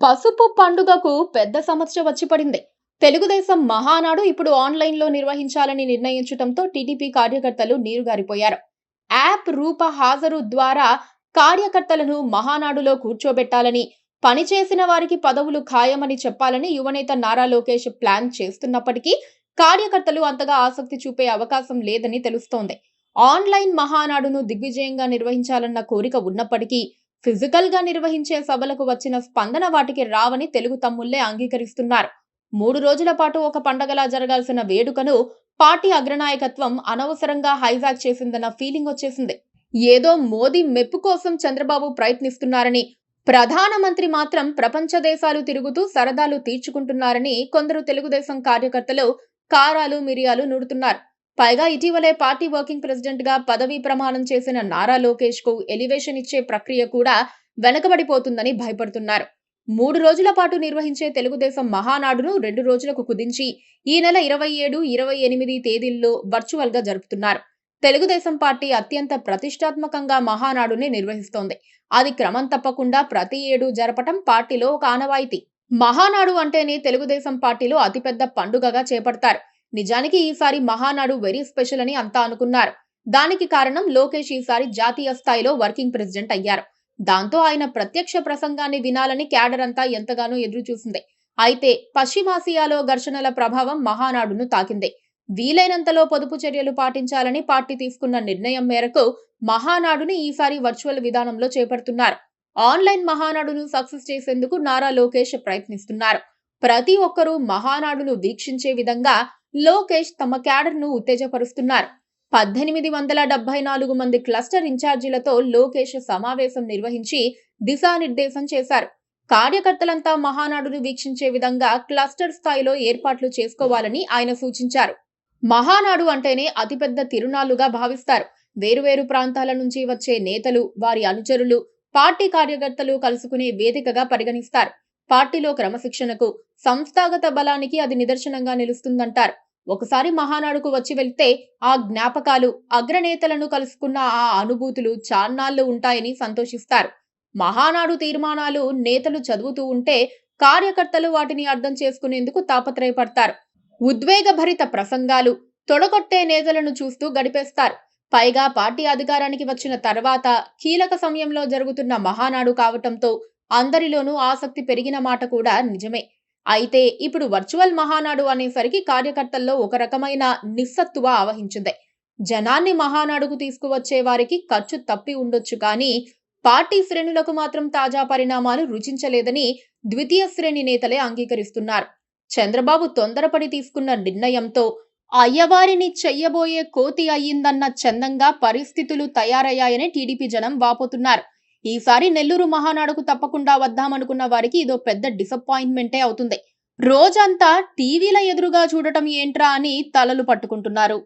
పసుపు పండుగకు పెద్ద సమస్య వచ్చి పడింది. తెలుగుదేశం మహానాడు ఇప్పుడు ఆన్‌లైన్‌లో నిర్వహించాలని నిర్ణయించటంతో టీడీపీ కార్యకర్తలు నీరుగారిపోయారు. యాప్ రూప హాజరు ద్వారా కార్యకర్తలను మహానాడులో కూర్చోబెట్టాలని, పనిచేసిన వారికి పదవులు ఖాయమని చెప్పాలని యువనేత నారా లోకేష్ ప్లాన్ చేస్తున్నప్పటికీ కార్యకర్తలు అంతగా ఆసక్తి చూపే అవకాశం లేదని తెలుస్తోంది. ఆన్‌లైన్ మహానాడును దిగ్విజయంగా నిర్వహించాలన్న కోరిక ఉన్నప్పటికీ ఫిజికల్ గా నిర్వహించే సభలకు వచ్చిన స్పందన వాటికి రావని తెలుగు తమ్ముళ్లే అంగీకరిస్తున్నారు. 3 రోజుల పాటు ఒక పండగలా జరగాల్సిన వేడుకను పార్టీ అగ్రనాయకత్వం అనవసరంగా హైజాక్ చేసిందన్న ఫీలింగ్ వచ్చేసింది. ఏదో మోదీ మెప్పు కోసం చంద్రబాబు ప్రయత్నిస్తున్నారని, ప్రధానమంత్రి మాత్రం ప్రపంచ దేశాలు తిరుగుతూ సరదాలు తీర్చుకుంటున్నారని కొందరు తెలుగుదేశం కార్యకర్తలు కారాలు మిరియాలు నూరుతున్నారు. పైగా ఇటీవలే పార్టీ వర్కింగ్ ప్రెసిడెంట్ గా పదవీ ప్రమాణం చేసిన నారా లోకేష్ కు ఎలివేషన్ ఇచ్చే ప్రక్రియ కూడా వెనకబడిపోతుందని భయపడుతున్నారు. 3 రోజుల పాటు నిర్వహించే తెలుగుదేశం మహానాడును 2 రోజులకు కుదించి ఈ నెల 27, 28 తేదీల్లో వర్చువల్ గా జరుపుతున్నారు. తెలుగుదేశం పార్టీ అత్యంత ప్రతిష్టాత్మకంగా మహానాడుని నిర్వహిస్తోంది. అది క్రమం తప్పకుండా ప్రతి ఏడు జరపటం పార్టీలో ఒక ఆనవాయితీ. మహానాడు అంటేనే తెలుగుదేశం పార్టీలో అతిపెద్ద పండుగగా చేపడతారు. నిజానికి ఈసారి మహానాడు వెరీ స్పెషల్ అని అంతా అనుకున్నారు. దానికి కారణం లోకేష్ ఈసారి జాతీయ స్థాయిలో వర్కింగ్ ప్రెసిడెంట్ అయ్యారు. దాంతో ఆయన ప్రత్యక్ష ప్రసంగాన్ని వినాలని క్యాడర్ అంతా ఎంతగానో ఎదురు చూసింది. అయితే పశ్చిమాసియాలో ఘర్షణల ప్రభావం మహానాడును తాకింది. వీలైనంతలో పొదుపు చర్యలు పాటించాలని పార్టీ తీసుకున్న నిర్ణయం మేరకు మహానాడుని ఈసారి వర్చువల్ విధానంలో చేపడుతున్నారు. ఆన్లైన్ మహానాడును సక్సెస్ చేసేందుకు నారా లోకేష్ ప్రయత్నిస్తున్నారు. ప్రతి ఒక్కరూ మహానాడును వీక్షించే విధంగా లోకేష్ తమ క్యాడర్ ను ఉత్తేజపరుస్తున్నారు. 1874 మంది క్లస్టర్ ఇన్ఛార్జీలతో లోకేష్ సమావేశం నిర్వహించి దిశానిర్దేశం చేశారు. కార్యకర్తలంతా మహానాడును వీక్షించే విధంగా క్లస్టర్ స్థాయిలో ఏర్పాట్లు చేసుకోవాలని ఆయన సూచించారు. మహానాడు అంటేనే అతిపెద్ద తిరునాళ్లుగా భావిస్తారు. వేరువేరు ప్రాంతాల నుంచి వచ్చే నేతలు, వారి అనుచరులు, పార్టీ కార్యకర్తలు కలుసుకునే వేదికగా పరిగణిస్తారు. పార్టీలో క్రమశిక్షణకు, సంస్థాగత బలానికి అది నిదర్శనంగా నిలుస్తుందంటారు. ఒకసారి మహానాడుకు వచ్చి వెళ్తే ఆ జ్ఞాపకాలు, అగ్రనేతలను కలుసుకున్న ఆ అనుభూతులు చాన్నాళ్లు ఉంటాయని సంతోషిస్తారు. మహానాడు తీర్మానాలు నేతలు చదువుతూ ఉంటే కార్యకర్తలు వాటిని అర్థం చేసుకునేందుకు తాపత్రయపడతారు. ఉద్వేగభరిత ప్రసంగాలు, తొడగొట్టే నేతలను చూస్తూ గడిపేస్తారు. పైగా పార్టీ అధికారానికి వచ్చిన తర్వాత కీలక సమయంలో జరుగుతున్న మహానాడు కావటంతో అందరిలోనూ ఆసక్తి పెరిగిన మాట కూడా నిజమే. అయితే ఇప్పుడు వర్చువల్ మహానాడు అనేసరికి కార్యకర్తల్లో ఒక రకమైన నిస్సత్తువ ఆవహించింది. జనాన్ని మహానాడుకు తీసుకువచ్చే వారికి ఖర్చు తప్పి ఉండొచ్చు కానీ పార్టీ శ్రేణులకు మాత్రం తాజా పరిణామాలు రుచించలేదని ద్వితీయ శ్రేణి నేతలే అంగీకరిస్తున్నారు. చంద్రబాబు తొందరపడి తీసుకున్న నిర్ణయంతో అయ్యవారిని చెయ్యబోయే కోతి అయ్యిందన్న చందంగా పరిస్థితులు తయారయ్యాయని టీడీపీ జనం వాపోతున్నారు. ఈసారి నెల్లూరు మహానాడుకు తప్పకుండా వద్దామనుకున్న వారికి ఇదో పెద్ద డిసప్పాయింట్మెంటే అవుతుంది. రోజంతా టీవీల ఎదురుగా చూడటం ఏంట్రా అని తలలు పట్టుకుంటున్నారు.